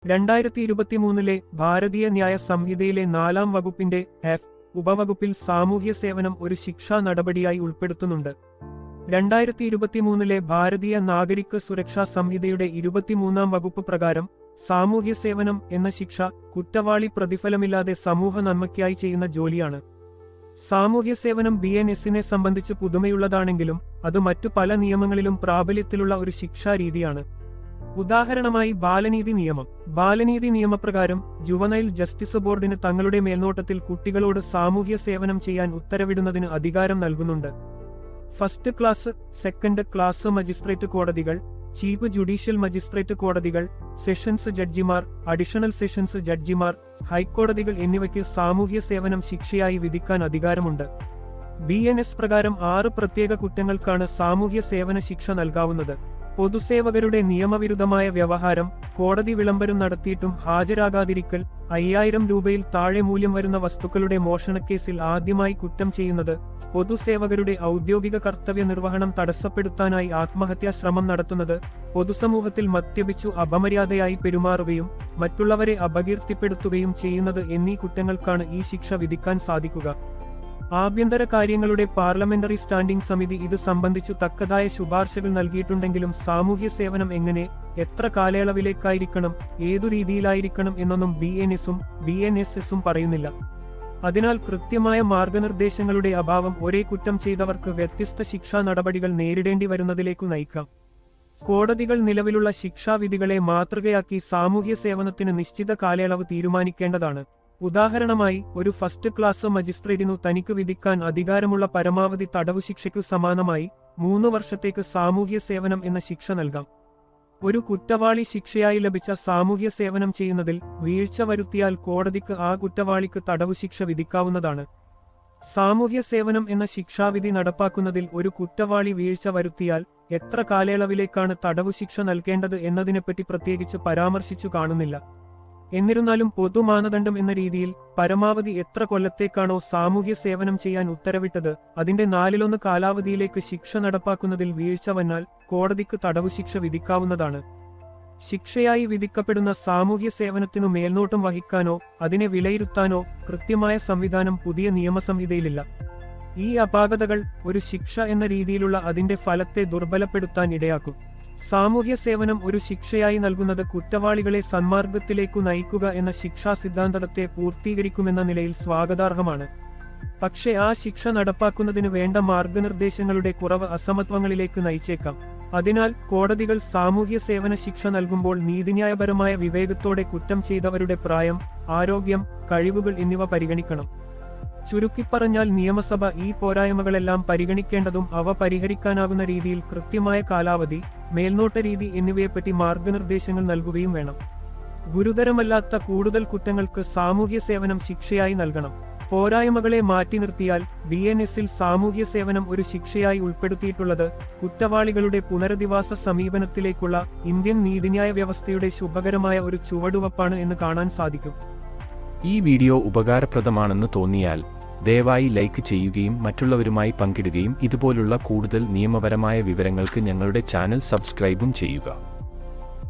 2023 ഭാരതീയ ന്യായ സംഹിതയിലെ 4-ാം വകുപ്പിന്റെ എഫ് ഉപവകുപ്പിൽ സാമൂഹ്യ സേവനം ഒരു ശിക്ഷാ നടപടിയായി ഉൾപ്പെടുത്തുന്നുണ്ട്. 2023 ഭാരതീയ നാഗരിക സുരക്ഷാ സംഹിതയുടെ 23-ാം വകുപ്പ് പ്രകാരം സാമൂഹ്യ സേവനം എന്ന ശിക്ഷ കുറ്റവാളി പ്രതിഫലമില്ലാതെ സമൂഹ നന്മയ്ക്കായി ചെയ്യുന്ന ജോലിയാണ്. സാമൂഹ്യ സേവനം BNS-നെ സംബന്ധിച്ച് പുതുമയുള്ളതാണെങ്കിലും അത് മറ്റു പല നിയമങ്ങളിലും പ്രാബല്യത്തിലുള്ള ഒരു ശിക്ഷാരീതിയാണ്. ഉദാഹരണമായി ബാലനീതി നിയമപ്രകാരം ജുവനൈൽ ജസ്റ്റിസ് ബോർഡിന് തങ്ങളുടെ മേൽനോട്ടത്തിൽ കുട്ടികളോട് സാമൂഹ്യ സേവനം ചെയ്യാൻ ഉത്തരവിടുന്നതിന് അധികാരം നൽകുന്നുണ്ട്. First class, second class magistrate കോടതികൾ, ചീഫ് ജുഡീഷ്യൽ മജിസ്ട്രേറ്റ് കോടതികൾ, സെഷൻസ് ജഡ്ജിമാർ, അഡീഷണൽ സെഷൻസ് ജഡ്ജിമാർ, ഹൈക്കോടതികൾ എന്നിവയ്ക്ക് സാമൂഹ്യ സേവനം ശിക്ഷയായി വിധിക്കാൻ അധികാരമുണ്ട്. BNS പ്രകാരം 6 പ്രത്യേക കുറ്റങ്ങൾക്കാണ് സാമൂഹ്യ സേവന ശിക്ഷ നൽകാവുന്നത്. പൊതുസേവകരുടെ നിയമവിരുദ്ധമായ വ്യവഹാരം, കോടതി വിളംബരം നടത്തിയിട്ടും ഹാജരാകാതിരിക്കൽ, 5000 രൂപയിൽ താഴെ മൂല്യം വരുന്ന വസ്തുക്കളുടെ മോഷണക്കേസിൽ ആദ്യമായി കുറ്റം ചെയ്യുന്നത്, പൊതുസേവകരുടെ ഔദ്യോഗിക കർത്തവ്യ നിർവഹണം തടസ്സപ്പെടുത്താനായി ആത്മഹത്യാ ശ്രമം നടത്തുന്നത്, പൊതുസമൂഹത്തിൽ മദ്യപിച്ചു അപമര്യാദയായി പെരുമാറുകയും മറ്റുള്ളവരെ അപകീർത്തിപ്പെടുത്തുകയും ചെയ്യുന്നത് എന്നീ കുറ്റങ്ങൾക്കാണ് ഈ ശിക്ഷ വിധിക്കാൻ സാധിക്കുക. ആഭ്യന്തര കാര്യങ്ങളുടെ പാർലമെന്ററി സ്റ്റാൻഡിംഗ് സമിതി ഇത് സംബന്ധിച്ചു തക്കതായ ശുപാർശകൾ നൽകിയിട്ടുണ്ടെങ്കിലും സാമൂഹ്യ സേവനം എങ്ങനെ, എത്ര കാലയളവിലേക്കായിരിക്കണം, ഏതു രീതിയിലായിരിക്കണം എന്നൊന്നും BNS-ഉം BNSS-ഉം പറയുന്നില്ല. അതിനാൽ കൃത്യമായ മാർഗനിർദ്ദേശങ്ങളുടെ അഭാവം ഒരേ കുറ്റം ചെയ്തവർക്ക് വ്യത്യസ്ത ശിക്ഷാ നടപടികൾ നേരിടേണ്ടി വരുന്നതിലേക്കു നയിക്കാം. കോടതികൾ നിലവിലുള്ള ശിക്ഷാവിധികളെ മാതൃകയാക്കി സാമൂഹ്യ സേവനത്തിന് നിശ്ചിത കാലയളവ് തീരുമാനിക്കേണ്ടതാണ്. ഉദാഹരണമായി, ഒരു ഫസ്റ്റ് ക്ലാസ് മജിസ്ട്രേറ്റിനു തനിക്ക് വിധിക്കാൻ അധികാരമുള്ള പരമാവധി തടവു ശിക്ഷയ്ക്കു സമാനമായി 3 വർഷത്തേക്ക് സാമൂഹ്യ സേവനം എന്ന ശിക്ഷ നൽകാം. ഒരു കുറ്റവാളി ശിക്ഷയായി ലഭിച്ച സാമൂഹ്യ സേവനം ചെയ്യുന്നതിൽ വീഴ്ച വരുത്തിയാൽ കോടതിക്ക് ആ കുറ്റവാളിക്ക് തടവു ശിക്ഷ വിധിക്കാവുന്നതാണ്. സാമൂഹ്യ സേവനം എന്ന ശിക്ഷാവിധി നടപ്പാക്കുന്നതിൽ ഒരു കുറ്റവാളി വീഴ്ച വരുത്തിയാൽ എത്ര കാലയളവിലേക്കാണ് തടവു ശിക്ഷ നൽകേണ്ടത് എന്നതിനെപ്പറ്റി പ്രത്യേകിച്ച് പരാമർശിച്ചു കാണുന്നില്ല. എന്നിരുന്നാലും പൊതുമാനദണ്ഡം എന്ന രീതിയിൽ പരമാവധി എത്ര കൊല്ലത്തേക്കാണോ സാമൂഹ്യ സേവനം ചെയ്യാൻ ഉത്തരവിട്ടത് അതിന്റെ 4/1 കാലാവധിയിലേക്ക് ശിക്ഷ നടപ്പാക്കുന്നതിൽ വീഴ്ച വന്നാൽ കോടതിക്ക് തടവു ശിക്ഷ വിധിക്കാവുന്നതാണ്. ശിക്ഷയായി വിധിക്കപ്പെടുന്ന സാമൂഹ്യ സേവനത്തിനു മേൽനോട്ടം വഹിക്കാനോ അതിനെ വിലയിരുത്താനോ കൃത്യമായ സംവിധാനം പുതിയ നിയമസംഹിതയിലില്ല. ഈ അപാകതകൾ ഒരു ശിക്ഷ എന്ന രീതിയിലുള്ള അതിന്റെ ഫലത്തെ ദുർബലപ്പെടുത്താൻ ഇടയാക്കും. സാമൂഹ്യ സേവനം ഒരു ശിക്ഷയായി നൽകുന്നത് കുറ്റവാളികളെ സന്മാർഗത്തിലേക്കു നയിക്കുക എന്ന ശിക്ഷാ സിദ്ധാന്തത്തെ പൂർത്തീകരിക്കുമെന്ന നിലയിൽ സ്വാഗതാർഹമാണ്. പക്ഷേ ആ ശിക്ഷ നടപ്പാക്കുന്നതിന് വേണ്ട മാർഗനിർദ്ദേശങ്ങളുടെ കുറവ് അസമത്വങ്ങളിലേക്ക് നയിച്ചേക്കാം. അതിനാൽ കോടതികൾ സാമൂഹ്യ സേവന ശിക്ഷ നൽകുമ്പോൾ നീതിന്യായപരമായ വിവേകത്തോടെ കുറ്റം ചെയ്തവരുടെ പ്രായം, ആരോഗ്യം, കഴിവുകൾ എന്നിവ പരിഗണിക്കണം. ചുരുക്കിപ്പറഞ്ഞാൽ നിയമസഭ ഈ പോരായ്മകളെല്ലാം പരിഗണിക്കേണ്ടതും അവ പരിഹരിക്കാനാകുന്ന രീതിയിൽ കൃത്യമായ കാലാവധി, മേൽനോട്ട രീതി എന്നിവയെപ്പറ്റി മാർഗനിർദ്ദേശങ്ങൾ നൽകുകയും വേണം. ഗുരുതരമല്ലാത്ത കൂടുതൽ കുറ്റങ്ങൾക്ക് സാമൂഹ്യ സേവനം ശിക്ഷയായി നൽകണം. പോരായ്മകളെ മാറ്റി നിർത്തിയാൽ BNS-ൽ സാമൂഹ്യ സേവനം ഒരു ശിക്ഷയായി ഉൾപ്പെടുത്തിയിട്ടുള്ളത് കുറ്റവാളികളുടെ പുനരധിവാസ സമീപനത്തിലേക്കുള്ള ഇന്ത്യൻ നീതിന്യായ വ്യവസ്ഥയുടെ ശുഭകരമായ ഒരു ചുവടുവപ്പാണ് എന്ന് കാണാൻ സാധിക്കും. ഈ വീഡിയോ ഉപകാരപ്രദമാണെന്ന് തോന്നിയാൽ ദയവായി ലൈക്ക് ചെയ്യുകയും മറ്റുള്ളവരുമായി പങ്കിടുകയും ഇതുപോലുള്ള കൂടുതൽ നിയമപരമായ വിവരങ്ങൾക്ക് ഞങ്ങളുടെ ചാനൽ സബ്സ്ക്രൈബും ചെയ്യുക.